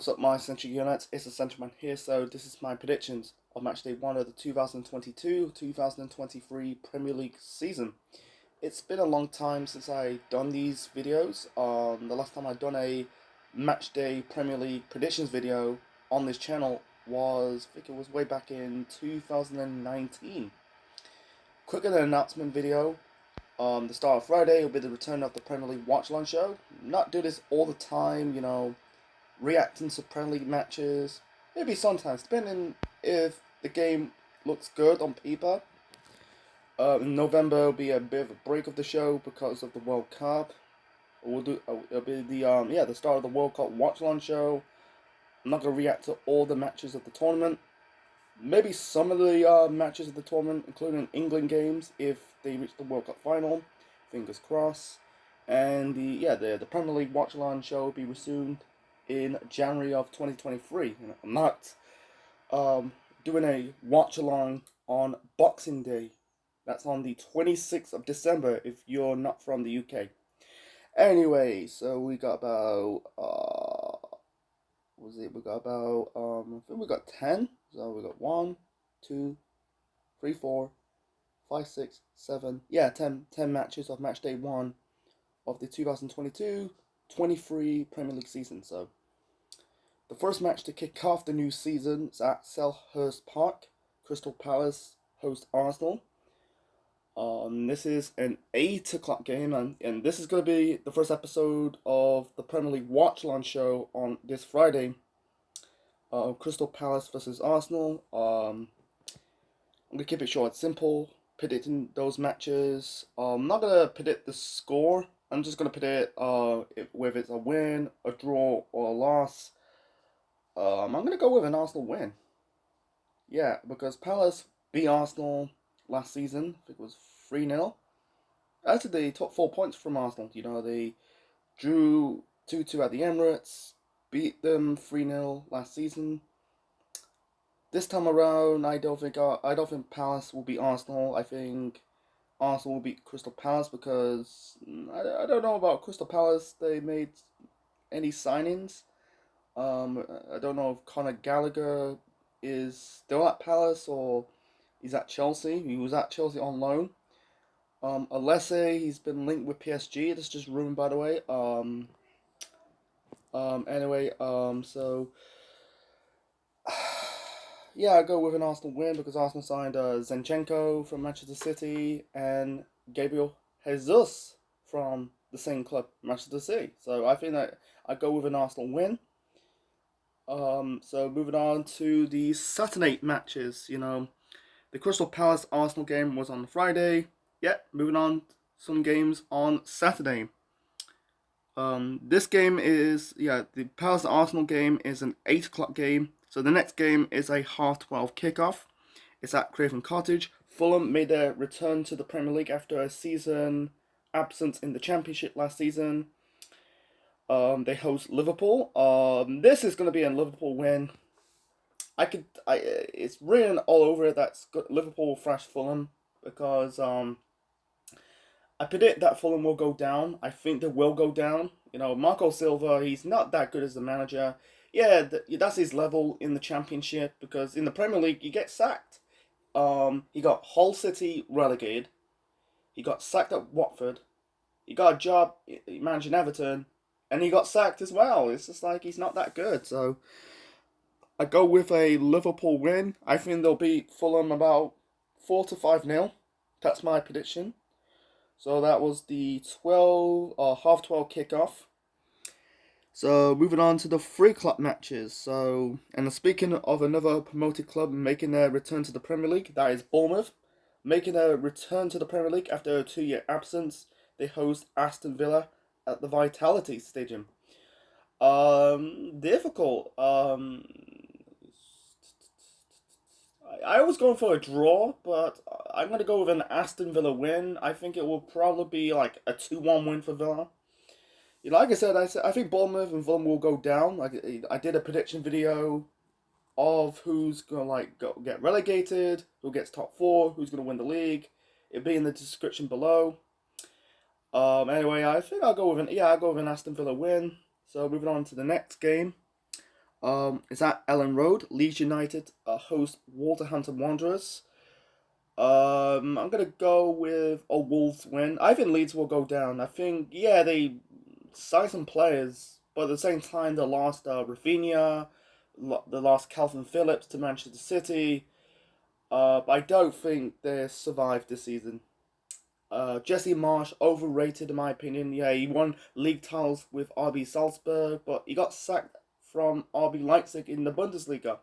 What's up, my Central Units? It's the Central Man here. So this is my predictions of Matchday 1 of the 2022-2023 Premier League season. It's been a long time since I done these videos. The last time I done a Matchday Premier League predictions video on this channel was, I think it was way back in 2019. Quicker than announcement video. The start of Friday will be the return of the Premier League Watch Line show. Not do this all the time, reacting to Premier League matches. Maybe sometimes, depending if the game looks good on paper. In November will be a bit of a break of the show because of the World Cup. We'll do it'll be the start of the World Cup watch line show. I'm not gonna react to all the matches of the tournament. Maybe some of the matches of the tournament, including England games, if they reach the World Cup final. Fingers crossed. And the Premier League watch line show will be resumed in January of 2023. I'm not doing a watch along on Boxing Day. That's on the 26th of December if you're not from the UK. Anyway, so we got about I think we got 10. So we got 1, 2, 3, 4, 5, 6, 7. Yeah, 10 matches of match day 1 of the 2022-23 Premier League season. So the first match to kick off the new season is at Selhurst Park. Crystal Palace host Arsenal. This is an 8 o'clock game, and this is going to be the first episode of the Premier League Watch Line show on this Friday. Crystal Palace versus Arsenal. I'm going to keep it short and simple, predicting those matches. I'm not going to predict the score. I'm just going to predict whether it's a win, a draw, or a loss. I'm going to go with an Arsenal win. Yeah, because Palace beat Arsenal last season. I think it was 3-0. Actually, they took 4 points from Arsenal. They drew 2-2 at the Emirates, beat them 3-0 last season. This time around, I don't think Palace will beat Arsenal. I think Arsenal will beat Crystal Palace because I don't know about Crystal Palace. They made any signings. I don't know if Conor Gallagher is still at Palace or he's at Chelsea. He was at Chelsea on loan. Alese, he's been linked with PSG. This is just rumor, by the way. So yeah, I go with an Arsenal win because Arsenal signed Zinchenko from Manchester City and Gabriel Jesus from the same club, Manchester City. So I think that I go with an Arsenal win. So moving on to the Saturday matches, the Crystal Palace Arsenal game was on Friday. Yeah, moving on, some games on Saturday. This game is, the Palace Arsenal game is an 8 o'clock game. So the next game is a 12:30 kickoff. It's at Craven Cottage. Fulham made their return to the Premier League after a season absence in the Championship last season. They host Liverpool. This is going to be a Liverpool win. It's written all over it that Liverpool will thrash Fulham because I predict that Fulham will go down. I think they will go down. Marco Silva, he's not that good as a manager. Yeah, that's his level in the Championship because in the Premier League he gets sacked. He got Hull City relegated. He got sacked at Watford. He got a job managing Everton. And he got sacked as well. It's just like he's not that good. So I go with a Liverpool win. I think they'll beat Fulham about 4-5-0. That's my prediction. So that was the 12 kickoff. So moving on to the 3 o'clock matches. So, and speaking of another promoted club making their return to the Premier League, that is Bournemouth. Making their return to the Premier League after a 2-year absence. They host Aston Villa at the Vitality Stadium. Difficult. I was going for a draw, but I'm going to go with an Aston Villa win. I think it will probably be like a 2-1 win for Villa. Like I said, I think Bournemouth and Fulham will go down. I did a prediction video of who's going to get relegated, who gets top 4, who's going to win the league. It'll be in the description below. Anyway, I think I'll go with an Aston Villa win. So moving on to the next game. It's at Ellen Road. Leeds United host Wolverhampton Wanderers. I'm gonna go with a Wolves win. I think Leeds will go down. I think they signed some players, but at the same time they lost Rafinha, they lost Calvin Phillips to Manchester City. But I don't think they survived this season. Jesse Marsch overrated in my opinion. Yeah, he won league titles with RB Salzburg, but he got sacked from RB Leipzig in the Bundesliga.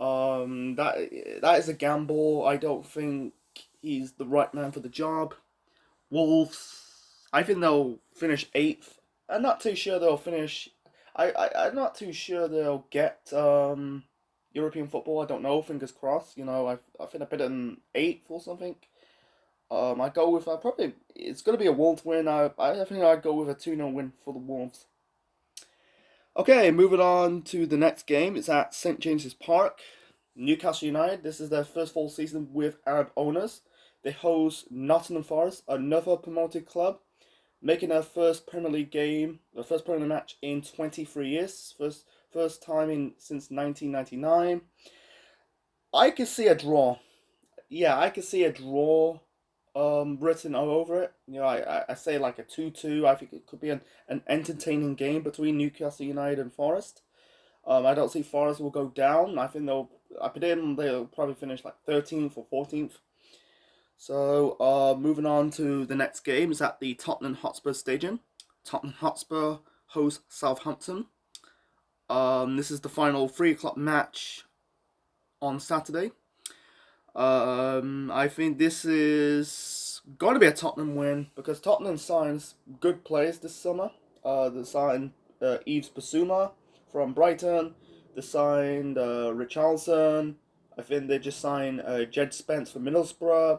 That is a gamble. I don't think he's the right man for the job. Wolves, I think they'll finish eighth. I'm not too sure they'll finish. I'm not too sure they'll get European football. I don't know. Fingers crossed. I think I put it in eighth or something. I go with probably it's gonna be a Wolves win. I think I'd go with a 2-0 win for the Wolves. Okay, moving on to the next game. It's at St James's Park. Newcastle United. This is their first full season with Arab owners. They host Nottingham Forest, another promoted club, making their first Premier League game, their first Premier League match in 23 years. First time since 1999. I could see a draw. Yeah, I could see a draw written all over it. I say like a 2-2. I think it could be an entertaining game between Newcastle United and Forest. I don't see Forest will go down. I predict they'll probably finish like 13th or 14th. So, moving on to the next game is at the Tottenham Hotspur Stadium. Tottenham Hotspur host Southampton. This is the final 3 o'clock match on Saturday. I think this is going to be a Tottenham win because Tottenham signs good players this summer. They signed Yves Bissouma from Brighton. They signed Richarlison. I think they just signed Jed Spence from Middlesbrough.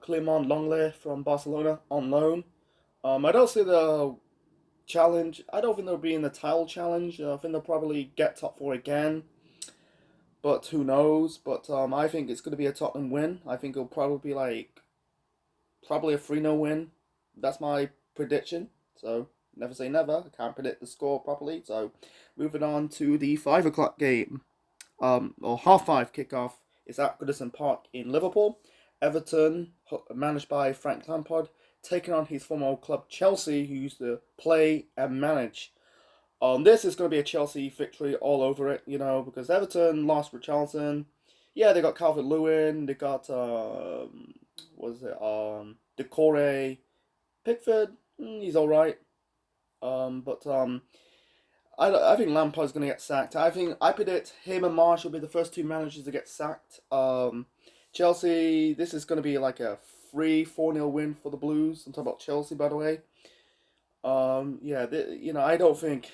Clement Longley from Barcelona on loan. I don't see the challenge. I don't think they'll be in the title challenge. I think they'll probably get top 4 again. But who knows? But I think it's going to be a Tottenham win. I think it'll probably be probably a 3-0 win. That's my prediction. So never say never. I can't predict the score properly. So moving on to the 5 o'clock game, or 5:30 kickoff. It's at Goodison Park in Liverpool. Everton, managed by Frank Lampard, taking on his former club Chelsea, who used to play and manage. This is going to be a Chelsea victory all over it, because Everton lost Richarlison. Yeah, they got Calvert-Lewin. They got Decore, Pickford. He's all right. But I think Lampard's going to get sacked. I predict him and Marsh will be the first 2 managers to get sacked. Chelsea, this is going to be like a 3-4-0 win for the Blues. I'm talking about Chelsea, by the way. I don't think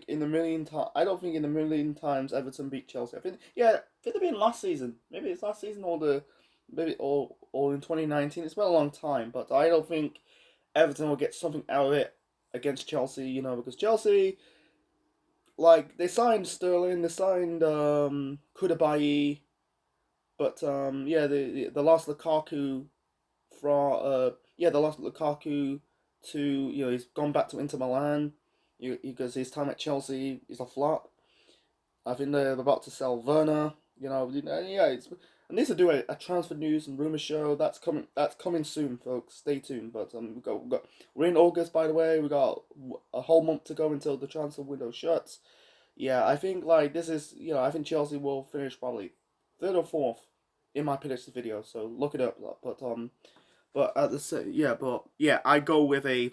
in a million times Everton beat Chelsea. I think they've been last season. Maybe it's last season or in 2019. It's been a long time, but I don't think Everton will get something out of it against Chelsea. Because Chelsea, they signed Sterling, they signed Koulibaly, but they lost Lukaku they lost Lukaku to he's gone back to Inter Milan because his time at Chelsea is a flop. I think they're about to sell Werner. I need to do a transfer news and rumor show. That's coming soon, folks. Stay tuned. But we're in August, by the way. We got a whole month to go until the transfer window shuts. Yeah, I think this is I think Chelsea will finish probably 3rd or 4th in my predictions video. So look it up. I go with a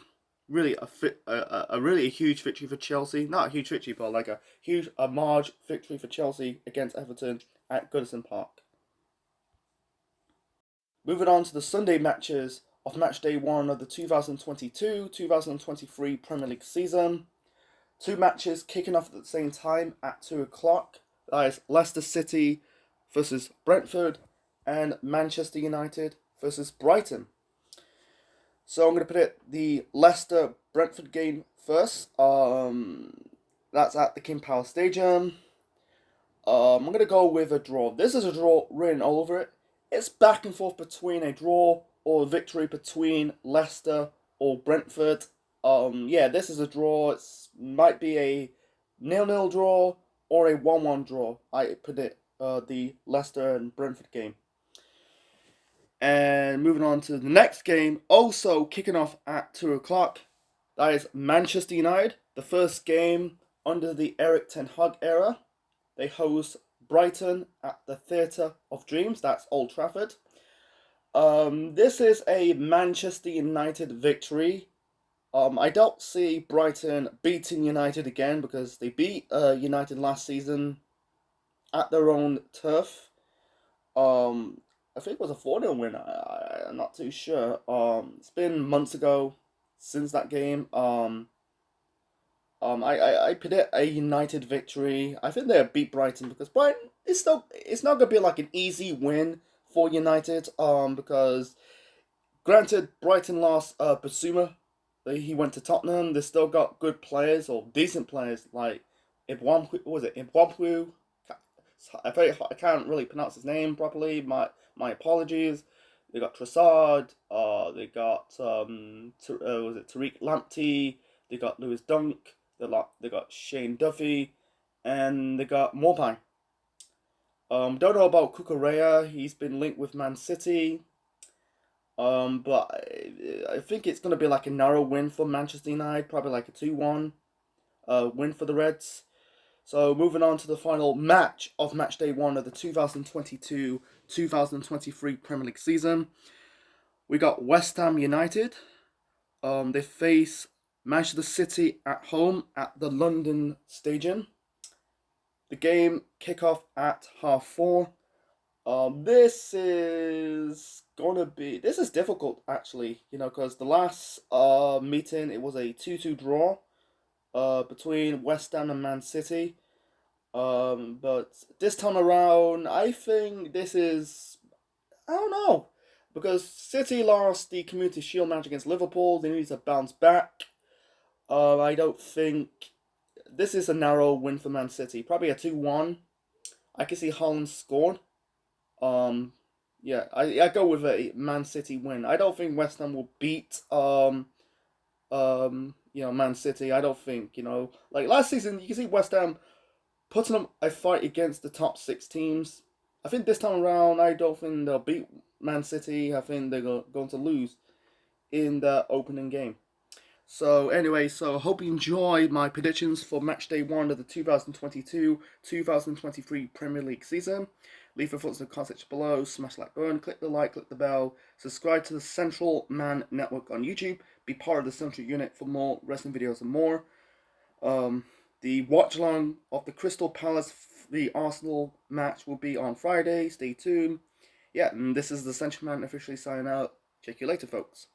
really huge victory for Chelsea. Not a huge victory, but like a large victory for Chelsea against Everton at Goodison Park. Moving on to the Sunday matches of matchday 1 of the 2022-2023 Premier League season. 2 matches kicking off at the same time at 2 o'clock. That is Leicester City versus Brentford and Manchester United versus Brighton. So I'm going to predict the Leicester-Brentford game first. That's at the King Power Stadium. I'm going to go with a draw. This is a draw written all over it. It's back and forth between a draw or a victory between Leicester or Brentford. This is a draw. It might be a 0-0 draw or a 1-1 draw. I predict the Leicester and Brentford game. And moving on to the next game, also kicking off at 2 o'clock. That is Manchester United, the first game under the Eric Ten Hag era. They host Brighton at the Theatre of Dreams. That's Old Trafford. This is a Manchester United victory. I don't see Brighton beating United again because they beat United last season at their own turf. I think it was a 4-0 win. I'm not too sure. It's been months ago since that game. I predict a United victory. I think they'll beat Brighton because Brighton it's not gonna be like an easy win for United. Because granted Brighton lost Basuma. He went to Tottenham. They still got good players or decent players like Ibwampu. What was it? Ibwampu. I can't really pronounce his name properly. My apologies. They got Trossard. They got was it Tariq Lamptey? They got Lewis Dunk. They got Shane Duffy, and they got Morpine. Don't know about Cucurella. He's been linked with Man City. But I think it's gonna be like a narrow win for Manchester United, probably like a 2-1 win for the Reds. So moving on to the final match of match day 1 of the 2022-2023 Premier League season. We got West Ham United. They face Manchester City at home at the London Stadium. The game kickoff at 4:30. This is difficult actually, because the last meeting it was a 2-2 draw between West Ham and Man City. But this time around, I think this is, I don't know, because City lost the Community Shield match against Liverpool. They need to bounce back. I don't think this is a narrow win for Man City. Probably a 2-1. I can see Haaland scored. Yeah, I go with a Man City win. I don't think West Ham will beat Man City. I don't think, like last season you can see West Ham putting up a fight against the top 6 teams. I think this time around I don't think they'll beat Man City. I think they're going to lose in the opening game. So anyway, hope you enjoyed my predictions for match day 1 of the 2022-2023 Premier League season. Leave your thoughts in the comment section below, smash the like button, click the like, click the bell, subscribe to the Central Man Network on YouTube, be part of the Central Unit for more wrestling videos and more. The watch along of the Crystal Palace the Arsenal match will be on Friday, stay tuned. Yeah, and this is the Central Man officially signing out. Check you later, folks.